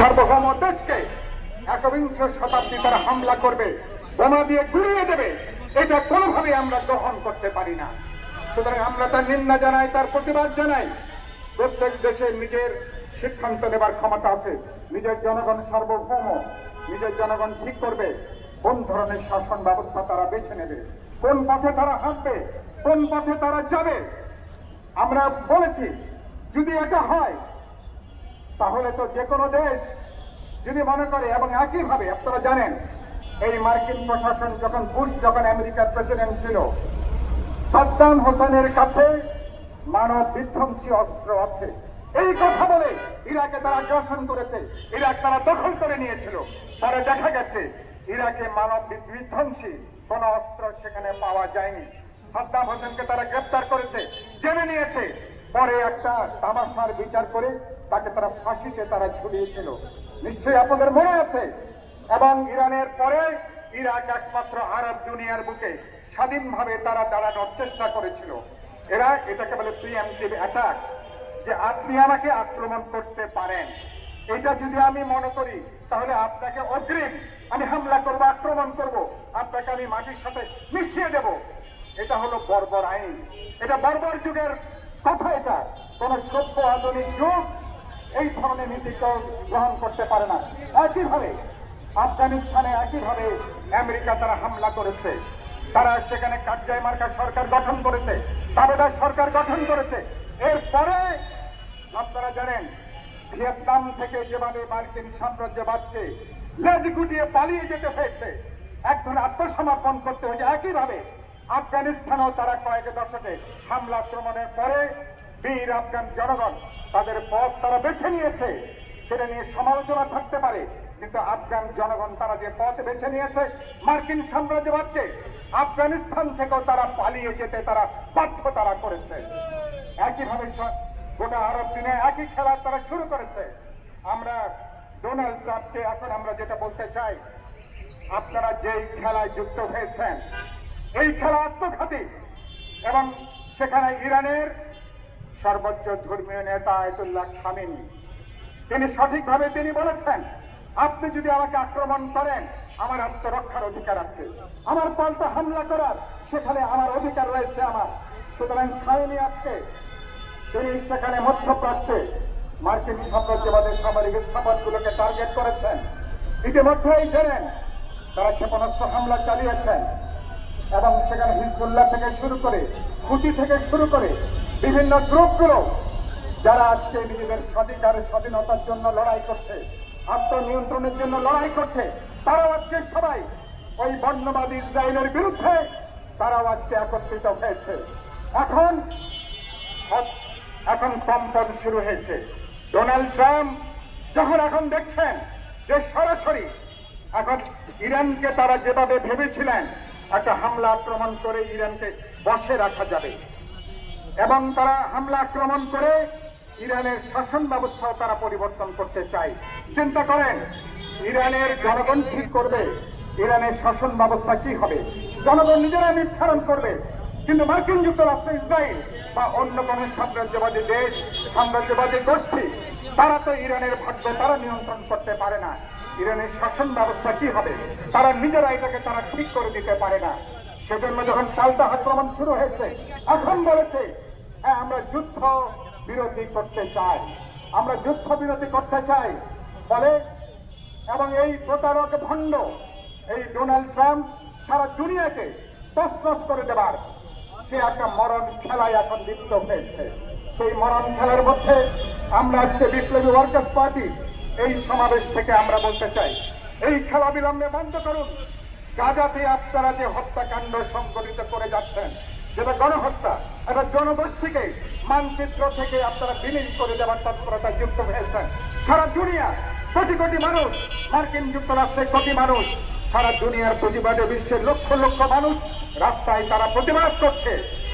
সার্বভৌম দেশকে একবিংশ শতাব্দী তারা হামলা করবে, বোমা দিয়ে গুড়িয়ে দেবে, এটা কোনোভাবেই আমরা গ্রহণ করতে পারি না। সুতরাং আমরা তার নিন্দা জানাই, তার প্রতিবাদ জানাই। প্রত্যেক দেশে নিজের সিদ্ধান্ত নেবার ক্ষমতা আছে, নিজের জনগণ সার্বভৌম, নিজের জনগণ ঠিক করবে কোন ধরনের শাসন ব্যবস্থা তারা বেছে নেবে, কোন পথে তারা হাঁটবে, কোন পথে তারা যাবে। আমরা বলেছি যদি এটা হয় তাহলে তো যে কোনো দেশ যদি মনে করে, এবং একইভাবে আপনারা জানেন এই মার্কিন প্রশাসন যখন আমেরিকার প্রেসিডেন্ট ছিল, সাদ্দাম হোসেনের কাছে মানব বিধ্বংসী অস্ত্র আছে, এই কথা বলে ইরাকে তারা আগ্রাসন করেছে, ইরাক তারা দখল করে নিয়েছিল। পরে দেখা গেছে ইরাকে মানব বিধ্বংসী কোন অস্ত্র সেখানে পাওয়া যায়নি। সাদ্দাম হোসেনকে তারা গ্রেপ্তার করেছে, জেনে নিয়েছে, পরে একটা তামাশার বিচার করে তাকে তারা ফাঁসিতে তারা ঝুলিয়েছিল, নিশ্চয়ই আপনাদের মনে আছে। এবং ইরানের পরে ইরাক একমাত্র আরব দুনিয়ার বুকে স্বাধীনভাবে তারা দাঁড়ানোর চেষ্টা করেছিল। এরা এটাকে বলে প্রিএমটিভ অ্যাটাক, যে আপনি আমাকে আক্রমণ করতে পারেন, এটা যদি আমি মনে করি তাহলে আপনাকে অগ্রিম আমি হামলা করব, আক্রমণ করব, আপনাকে আমি মাটির সাথে মিশিয়ে দেব। এটা হলো বর্বর আইন, এটা বর্বর যুগের কথা। এটা কোন সভ্য আধুনিক যুগ এই ধরনের নীতি গ্রহণ করতে পারে না। একইভাবে আফগানিস্তানে একইভাবে আমেরিকা তারা হামলা করেছে, তারা সেখানে কারজাই মার্কা সরকার গঠন করেছে, তাবেদার সরকার গঠন করেছে। এরপরে আপনারা জানেন ভিয়েতনাম থেকে যেভাবে মার্কিন সাম্রাজ্যবাদকে লেজ গুটিয়ে পালিয়ে যেতে হয়েছে, এক ধরনের আত্মসমর্পণ করতে হয়েছে। একইভাবে আফগানিস্তানেও তারা কয়েক দশকে হামলা আক্রমণের পরে বীর আফগান জনগণ তাদের পথ তারা বেছে নিয়েছে, সেটা নিয়ে সমালোচনা থাকতে পারে, কিন্তু আফগান জনগণ তারা যে পথ বেছে নিয়েছে মার্কিন সাম্রাজ্যবাদকে আফগানিস্তান থেকেও তারা পালিয়ে যেতে তারা বাধ্য তারা করেছে। একইভাবে গোটা আরব দিনে একই খেলা তারা শুরু করেছে। আমরা ডোনাল্ড ট্রাম্পকে এখন আমরা যেটা বলতে চাই, আপনারা যেই খেলায় যুক্ত হয়েছেন এই খেলা আত্মঘাতী, এবং সেখানে ইরানের সর্বোচ্চ ধর্মীয় নেতা আয়াতুল্লাহ খামেনি তিনি সঠিকভাবে তিনি বলেছেন, আপনি যদি আমাকে আক্রমণ করেন আমার আত্মরক্ষার অধিকার আছে, আমার পাল্টা হামলা করার সেখানে আমার অধিকার রয়েছে আমার। সুতরাং খামেনি আজকে তিনি সেখানে মধ্যপ্রাচ্যে মার্কিন সাম্রাজ্যবাদের সামরিক স্থাপনগুলোকে টার্গেট করেছেন। ইতিমধ্যেই জানেন তারা ক্ষেপণাস্ত্র হামলা চালিয়েছেন, এবং সেখানে হিজবুল্লাহ থেকে শুরু করে হুতি থেকে শুরু করে বিভিন্ন গ্রুপগুলো যারা আজকে নিজেদের স্বাধীনতার জন্য লড়াই করছে, আত্মনিয়ন্ত্রণের জন্য লড়াই করছে, তারাও আজকে সবাই ওই বর্ণবাদী ইসরায়েলের বিরুদ্ধে তারাও আজকে একত্রিত হয়েছে। এখন কম্পন শুরু হয়েছে। ডোনাল্ড ট্রাম্প যখন এখন দেখছেন যে সরাসরি এখন ইরানকে তারা যেভাবে ভেবেছিলেন একটা হামলা আক্রমণ করে ইরানকে বশে রাখা যাবে, এবং তারা হামলা আক্রমণ করে ইরানের শাসন ব্যবস্থাও তারা পরিবর্তন করতে চায়। চিন্তা করেন, ইরানের জনগণ ঠিক করবে ইরানের শাসন ব্যবস্থা কি হবে, জনগণ নিজেরা নির্ধারণ করবে। কিন্তু মার্কিন যুক্তরাষ্ট্র, ইসরায়েল বা অন্য কোন সাম্রাজ্যবাদী দেশ, সাম্রাজ্যবাদী গোষ্ঠী তারা তো ইরানের ভাগ্য তারা নিয়ন্ত্রণ করতে পারে না। ইরানের শাসন ব্যবস্থা কি হবে তারা নিজেরা এটাকে তারা ঠিক করে দিতে পারে না। সেজন্য যখন পাল্টা আক্রমণ শুরু হয়েছে, এখন বলেছে হ্যাঁ আমরা যুদ্ধ বিরতি করতে চাই, আমরা যুদ্ধ বিরতি করতে চাই বলে। এবং এই প্রতারক ভণ্ড এই ডোনাল্ড ট্রাম্প সারা দুনিয়াকে তছনছ করে দেবার সে একটা মরণ খেলায় এখন লিপ্ত হয়েছে। সেই মরণ খেলার মধ্যে আমরা আজকে বিপ্লবী ওয়ার্কার্স পার্টি এই সমাবেশ থেকে আমরা বলতে চাই, এই খেলা বিলম্বে বন্ধ করুন। গাজাতে আপনারা যে হত্যাকাণ্ড সংঘটিত করে যাচ্ছেন, যেটা গণহত্যা, একটা জনগোষ্ঠীকে মানচিত্র থেকে আপনারা বিলীন করে দেওয়ার তৎপরতা যুক্ত হয়েছেন। সারা দুনিয়া কোটি কোটি মানুষ, মার্কিন যুক্তরাষ্ট্রের কোটি মানুষ, সারা দুনিয়ার প্রতিবাদে বিশ্বের লক্ষ লক্ষ মানুষ রাস্তায় তারা প্রতিবাদ করছে।